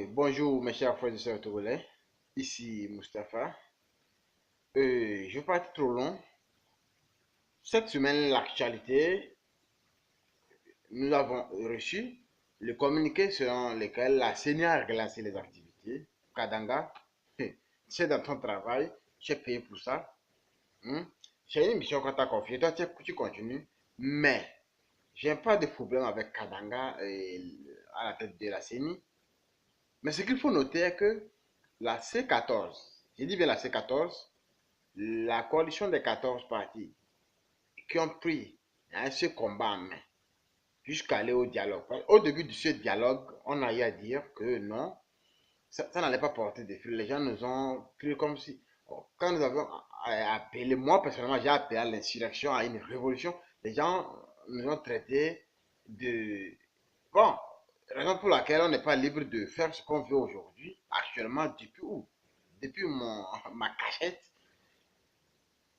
Bonjour mes chers frères et sœurs togolais, ici Mustapha. Je ne vais pas être trop long. Cette semaine, l'actualité, nous avons reçu le communiqué selon lequel la CENI a relancé les activités. Kadanga, c'est dans ton travail, tu es payé pour ça. C'est une mission qu'on t'a confiée, toi tu continues. Mais, j'ai pas de problème avec Kadanga à la tête de la CENI. Mais ce qu'il faut noter est que la C14, j'ai dit bien la C14, la coalition des 14 partis qui ont pris ce combat en main jusqu'à aller au dialogue. Au début de ce dialogue, on a eu à dire que non, ça n'allait pas porter des fruits. Les gens nous ont pris comme si, quand nous avons appelé, moi personnellement, j'ai appelé à l'insurrection, à une révolution, les gens nous ont traités de... Bon, raison pour laquelle on n'est pas libre de faire ce qu'on veut aujourd'hui, actuellement, depuis où? Depuis ma cachette.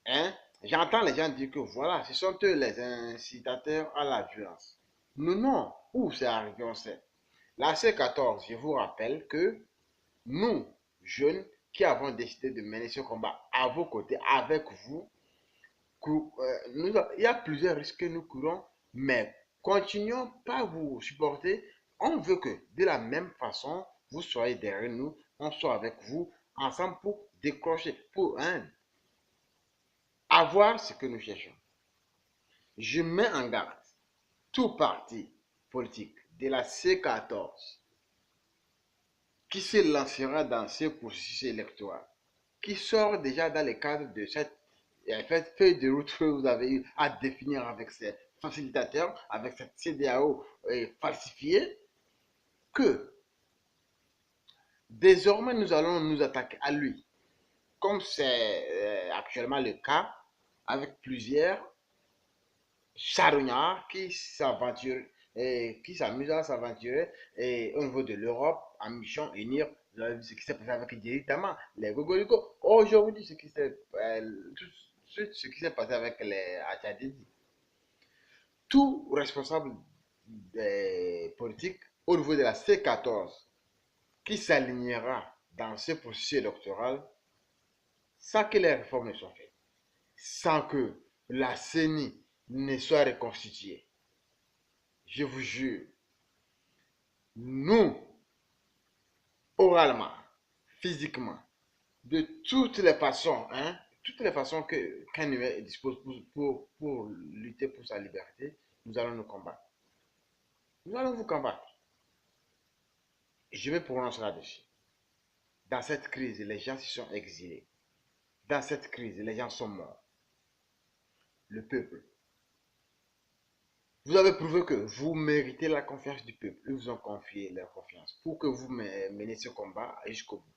Hein? J'entends les gens dire que voilà, ce sont eux les incitateurs à la violence. Nous, non. Où c'est arrivé, on sait. La C14, je vous rappelle que nous, jeunes, qui avons décidé de mener ce combat à vos côtés, avec vous, il y a plusieurs risques que nous courons, mais continuons pas à vous supporter. On veut que de la même façon, vous soyez derrière nous, on soit avec vous, ensemble pour décrocher, pour avoir ce que nous cherchons. Je mets en garde tout parti politique de la C14 qui se lancera dans ce processus électoral, qui sort déjà dans le cadre de cette feuille de route que vous avez eu à définir avec ces facilitateurs, avec cette CDAO falsifiée, que désormais nous allons nous attaquer à lui, comme c'est actuellement le cas avec plusieurs charognards qui s'aventurent et qui s'amusent à s'aventurer au niveau de l'Europe en mission unir. Vous avez vu ce qui s'est passé avec directement les Gogolico. Aujourd'hui, ce qui s'est passé avec les Achadidi. Tout responsable politique au niveau de la C14 qui s'alignera dans ce processus électoral sans que les réformes ne soient faites, sans que la CENI ne soit reconstituée. Je vous jure, nous, oralement, physiquement, de toutes les façons qu'un humain dispose pour lutter pour sa liberté, nous allons nous combattre. Nous allons vous combattre. Je me prononce là-dessus. Dans cette crise, les gens se sont exilés. Dans cette crise, les gens sont morts. Le peuple. Vous avez prouvé que vous méritez la confiance du peuple. Ils vous ont confié leur confiance pour que vous meniez ce combat jusqu'au bout.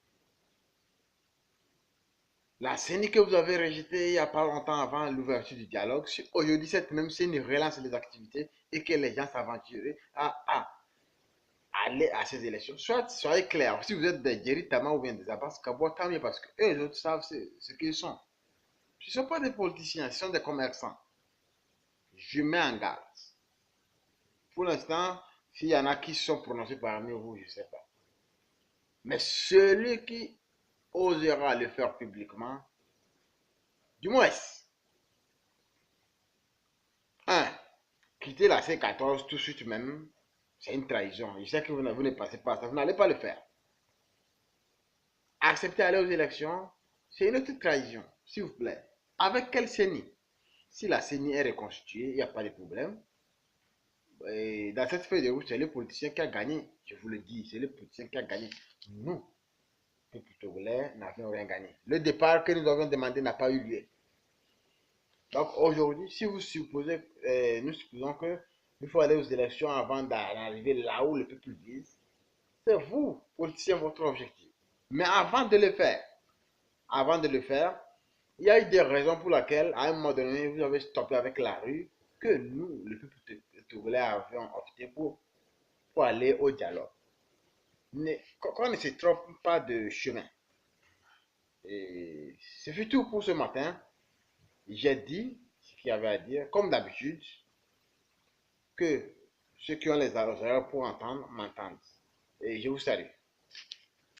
La CENI que vous avez rejetée il n'y a pas longtemps avant l'ouverture du dialogue, aujourd'hui cette même CENI relance les activités et que les gens s'aventurent à aller à ces élections. Soit soyez clairs, si vous êtes des Djeritama ou bien des Abbas Kabou, tant mieux parce que eux, les autres savent ce qu'ils sont. Ce ne sont pas des politiciens, ce sont des commerçants. Je mets en garde. Pour l'instant, s'il y en a qui sont prononcés parmi vous, je ne sais pas. Mais celui qui osera le faire publiquement, du moins, un, quitter la C14 tout de suite même, c'est une trahison. Je sais que vous ne passez pas ça, vous n'allez pas le faire. Accepter d'aller aux élections, c'est une autre trahison, s'il vous plaît. Avec quelle CENI? Si la CENI est reconstituée, il n'y a pas de problème. Et dans cette feuille de route, c'est le politicien qui a gagné. Je vous le dis, c'est le politicien qui a gagné. Nous, peuple togolais, n'avions rien gagné. Le départ que nous avions demandé n'a pas eu lieu. Donc aujourd'hui, si vous supposez, nous supposons que il faut aller aux élections avant d'arriver là où le peuple vise, c'est vous, politiciens, votre objectif. Mais avant de le faire, il y a eu des raisons pour lesquelles, à un moment donné, vous avez stoppé avec la rue, que nous, le peuple togolais, avions opté pour aller au dialogue. Qu'on ne se trompe pas de chemin. Et c'est tout pour ce matin. J'ai dit ce qu'il y avait à dire, comme d'habitude, que ceux qui ont les oreilles pour entendre m'entendent. Et je vous salue.